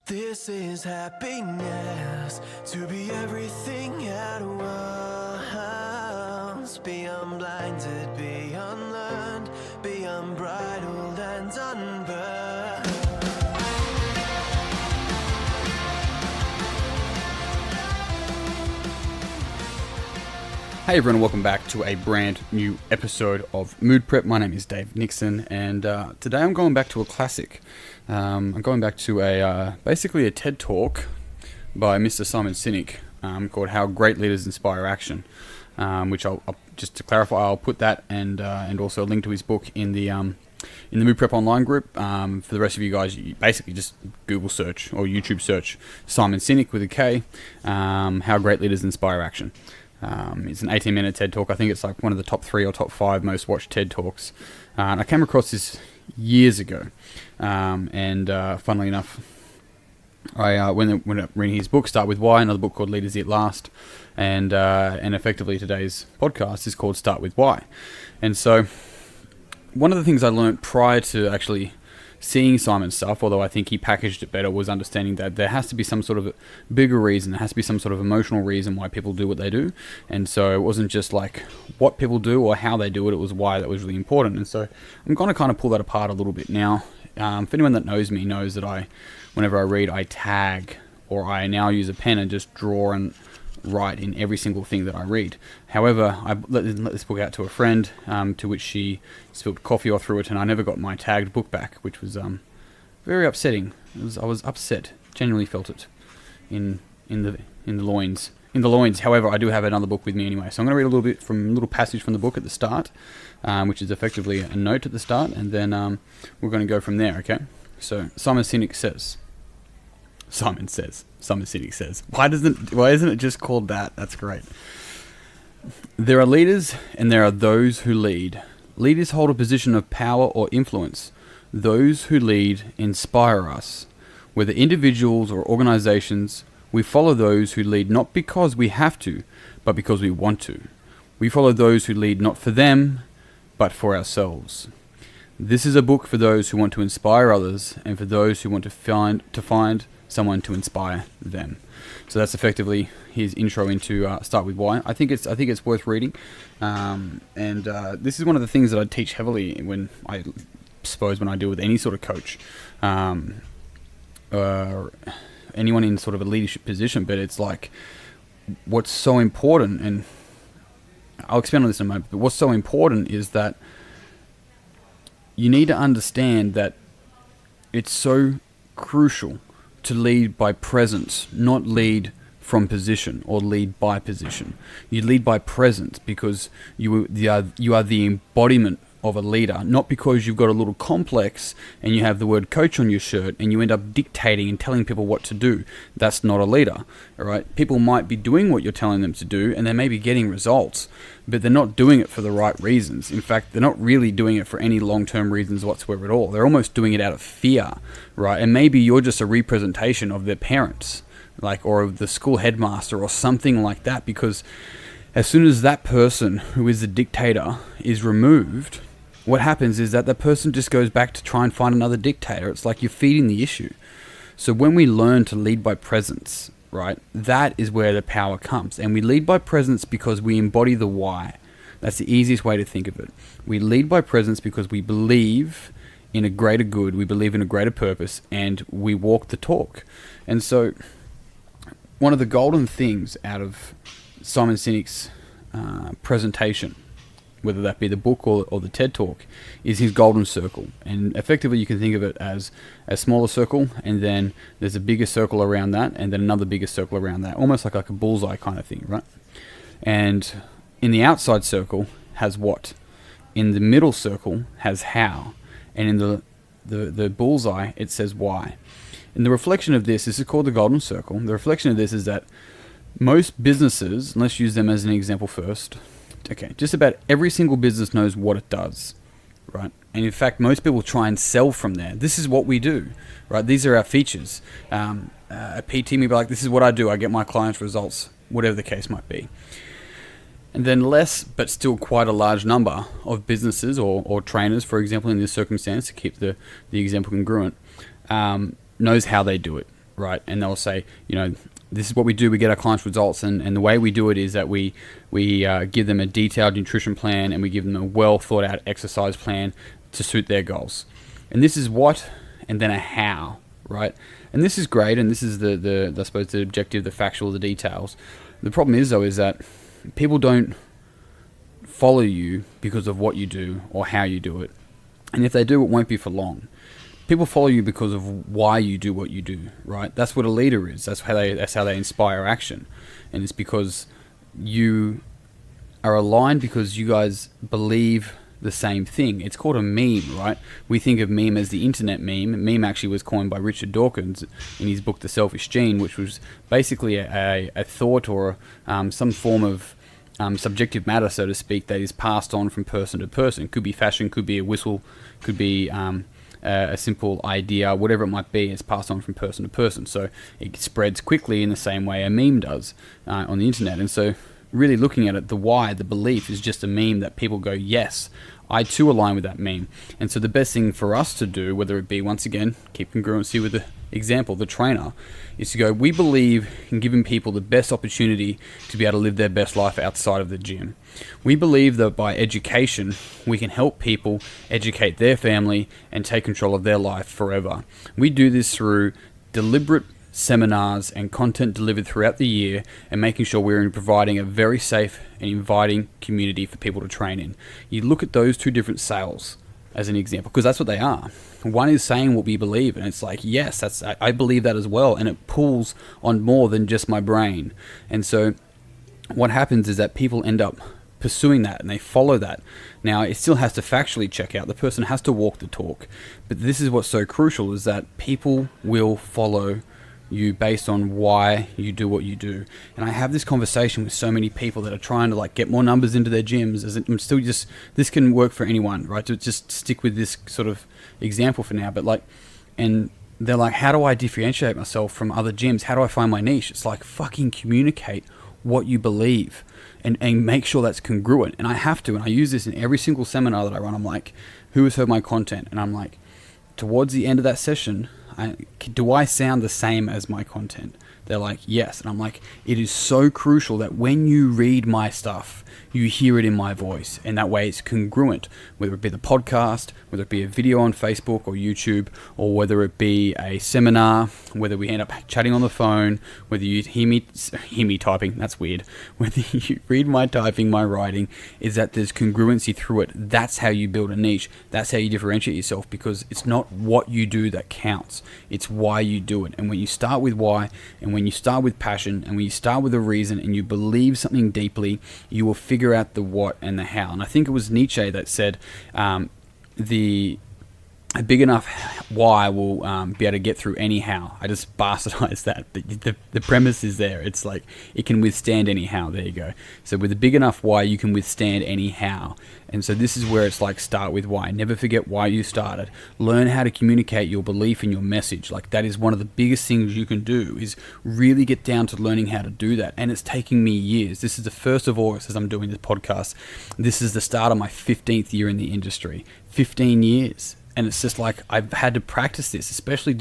This is happiness, to be everything at once. Be unblinded, be unlearned, be unbridled and unburned. Hey everyone, welcome back to a brand new episode of Mood Prep. My name is Dave Nixon, and today I'm going back to a classic. I'm going back to basically a TED Talk by Mr. Simon Sinek called "How Great Leaders Inspire Action," which I'll just to clarify, I'll put that and also a link to his book in the Mood Prep online group. For the rest of you guys, you basically just Google search or YouTube search Simon Sinek with a K. How Great Leaders Inspire Action. It's an 18-minute TED Talk. I think it's like one of the top 3 or top 5 most watched TED Talks. And I came across this years ago. Funnily enough, I when reading his book, Start With Why, another book called Leaders Eat Last, and effectively today's podcast is called Start With Why. And so one of the things I learned prior to actually seeing Simon's stuff, although I think he packaged it better, was understanding that there has to be some sort of a bigger reason, there has to be some sort of emotional reason why people do what they do. And so it wasn't just like what people do or how they do it, it was why that was really important. And so I'm going to kind of pull that apart a little bit now. For anyone that knows me knows that whenever I read, I tag, or I now use a pen and just draw and write in every single thing that I read. However, I let this book out to a friend, to which she spilled coffee all through it, and I never got my tagged book back, which was very upsetting. I was upset, genuinely felt it in the loins. In the loins. However, I do have another book with me anyway, so I'm going to read a little passage from the book at the start, which is effectively a note at the start, and then we're going to go from there. Okay. So Simon Sinek says. Simon Sinek says. Why isn't it just called that? That's great. There are leaders and there are those who lead. Leaders hold a position of power or influence. Those who lead inspire us. Whether individuals or organizations, we follow those who lead not because we have to, but because we want to. We follow those who lead not for them, but for ourselves. This is a book for those who want to inspire others and for those who want to find someone to inspire them. So that's effectively his intro into Start With Why. I think it's worth reading, this is one of the things that I teach heavily when I deal with any sort of coach, or anyone in sort of a leadership position. But it's like what's so important, and I'll expand on this in a moment. But what's so important is that you need to understand that it's so crucial to lead by presence, not lead from position or lead by position. You lead by presence because you are the embodiment of a leader, not because you've got a little complex and you have the word coach on your shirt and you end up dictating and telling people what to do. That's not a leader, all right? People might be doing what you're telling them to do and they may be getting results, but they're not doing it for the right reasons. In fact, they're not really doing it for any long-term reasons whatsoever at all. They're almost doing it out of fear, right? And maybe you're just a representation of their parents, or of the school headmaster or something like that, because as soon as that person who is the dictator is removed, what happens is that person just goes back to try and find another dictator. It's like you're feeding the issue. So when we learn to lead by presence, right, that is where the power comes. And we lead by presence because we embody the why. That's the easiest way to think of it. We lead by presence because we believe in a greater good, we believe in a greater purpose, and we walk the talk. And so one of the golden things out of Simon Sinek's presentation, whether that be the book or the TED Talk, is his golden circle. And effectively you can think of it as a smaller circle, and then there's a bigger circle around that, and then another bigger circle around that, almost like a bullseye kind of thing, right? And in the outside circle has what? In the middle circle has how. And in the bullseye, it says why. And the reflection of this is called the golden circle. The reflection of this is that most businesses, and let's use them as an example first, okay, just about every single business knows what it does, right? And in fact, most people try and sell from there. This is what we do, right? These are our features. A PT may be like, this is what I do. I get my clients results, whatever the case might be. And then less, but still quite a large number of businesses or trainers, for example, in this circumstance, to keep the example congruent, knows how they do it. right? And they'll say, this is what we do. We get our clients results, and the way we do it is that we give them a detailed nutrition plan, and we give them a well thought out exercise plan to suit their goals. And this is what, and then a how, right? And this is great, and this is the I suppose the objective, the factual, the details. The problem is though is that people don't follow you because of what you do or how you do it, and if they do, it won't be for long. People follow you because of why you do what you do, right? That's what a leader is. That's how they inspire action, and it's because you are aligned because you guys believe the same thing. It's called a meme, right? We think of meme as the internet meme. Meme actually was coined by Richard Dawkins in his book The Selfish Gene, which was basically a thought or some form of subjective matter, so to speak, that is passed on from person to person. Could be fashion, could be a whistle, could be a simple idea, whatever it might be. It's passed on from person to person, so it spreads quickly in the same way a meme does on the internet. And so really looking at it, the why, the belief is just a meme that people go, yes, I too align with that meme. And so the best thing for us to do, whether it be, once again, keep congruency with the example, the trainer, is to go, we believe in giving people the best opportunity to be able to live their best life outside of the gym. We believe that by education, we can help people educate their family and take control of their life forever. We do this through deliberate seminars and content delivered throughout the year, and making sure we're providing a very safe and inviting community for people to train in. You look at those two different sales as an example, because that's what they are. One is saying what we believe, and it's like, yes, I believe that as well, and it pulls on more than just my brain. And so what happens is that people end up pursuing that and they follow that. Now, it still has to factually check out. The person has to walk the talk. But this is what's so crucial, is that people will follow you based on why you do what you do. And I have this conversation with so many people that are trying to get more numbers into their gyms. I'm still just, this can work for anyone, right? To just stick with this sort of example for now, but and they're like, how do I differentiate myself from other gyms? How do I find my niche? It's like, fucking communicate what you believe and make sure that's congruent. And I have to, and I use this in every single seminar that I run. I'm like, who has heard my content? And I'm like, towards the end of that session, do I sound the same as my content? They're like, yes. And I'm like, it is so crucial that when you read my stuff, you hear it in my voice. And that way it's congruent, whether it be the podcast, whether it be a video on Facebook or YouTube, or whether it be a seminar, whether we end up chatting on the phone, whether you hear me typing, that's weird, whether you read my typing, my writing, is that there's congruency through it. That's how you build a niche. That's how you differentiate yourself, because it's not what you do that counts. It's why you do it. And when you start with why, and when you start with passion, and when you start with a reason, and you believe something deeply, you will figure out the what and the how. And I think it was Nietzsche that said, a big enough why will be able to get through any how. I just bastardized that. The premise is there. It's like, it can withstand any how. There you go. So with a big enough why, you can withstand any how. And so this is where it's like, start with why. Never forget why you started. Learn how to communicate your belief and your message. Like, that is one of the biggest things you can do, is really get down to learning how to do that. And it's taking me years. This is the 1st of August as I'm doing this podcast. This is the start of my 15th year in the industry. 15 years. And it's just like, I've had to practice this, especially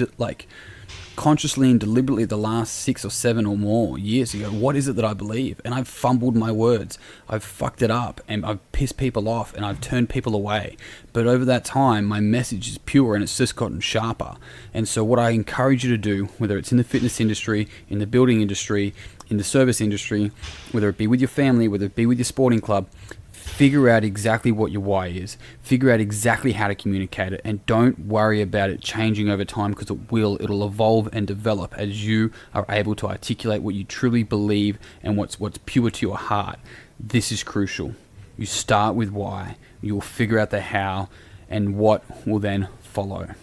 consciously and deliberately the last 6 or 7 or more years ago. What is it that I believe? And I've fumbled my words. I've fucked it up, and I've pissed people off, and I've turned people away. But over that time, my message is pure, and it's just gotten sharper. And so what I encourage you to do, whether it's in the fitness industry, in the building industry, in the service industry, whether it be with your family, whether it be with your sporting club, figure out exactly what your why is. Figure out exactly how to communicate it, and don't worry about it changing over time, because it will. It'll evolve and develop as you are able to articulate what you truly believe and what's pure to your heart. This is crucial. You start with why. You'll figure out the how, and what will then follow.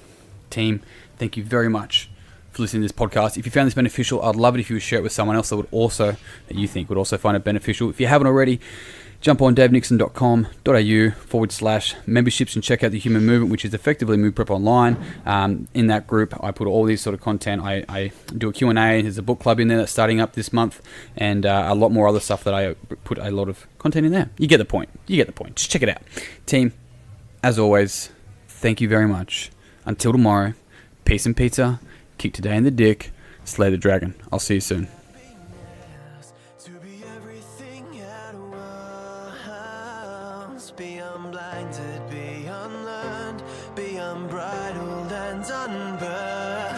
Team, thank you very much for listening to this podcast. If you found this beneficial, I'd love it if you would share it with someone else that you think would also find it beneficial. If you haven't already, jump on davenixon.com.au/memberships and check out the Human Movement, which is effectively Mood Prep Online. In that group, I put all these sort of content. I do a Q&A. There's a book club in there that's starting up this month, and a lot more other stuff that I put a lot of content in there. You get the point. Just check it out. Team, as always, thank you very much. Until tomorrow, peace and pizza. Kick today in the dick. slay the dragon. I'll see you soon. To be everything at once, be unblinded, be unlearned, be unbridled and unburned.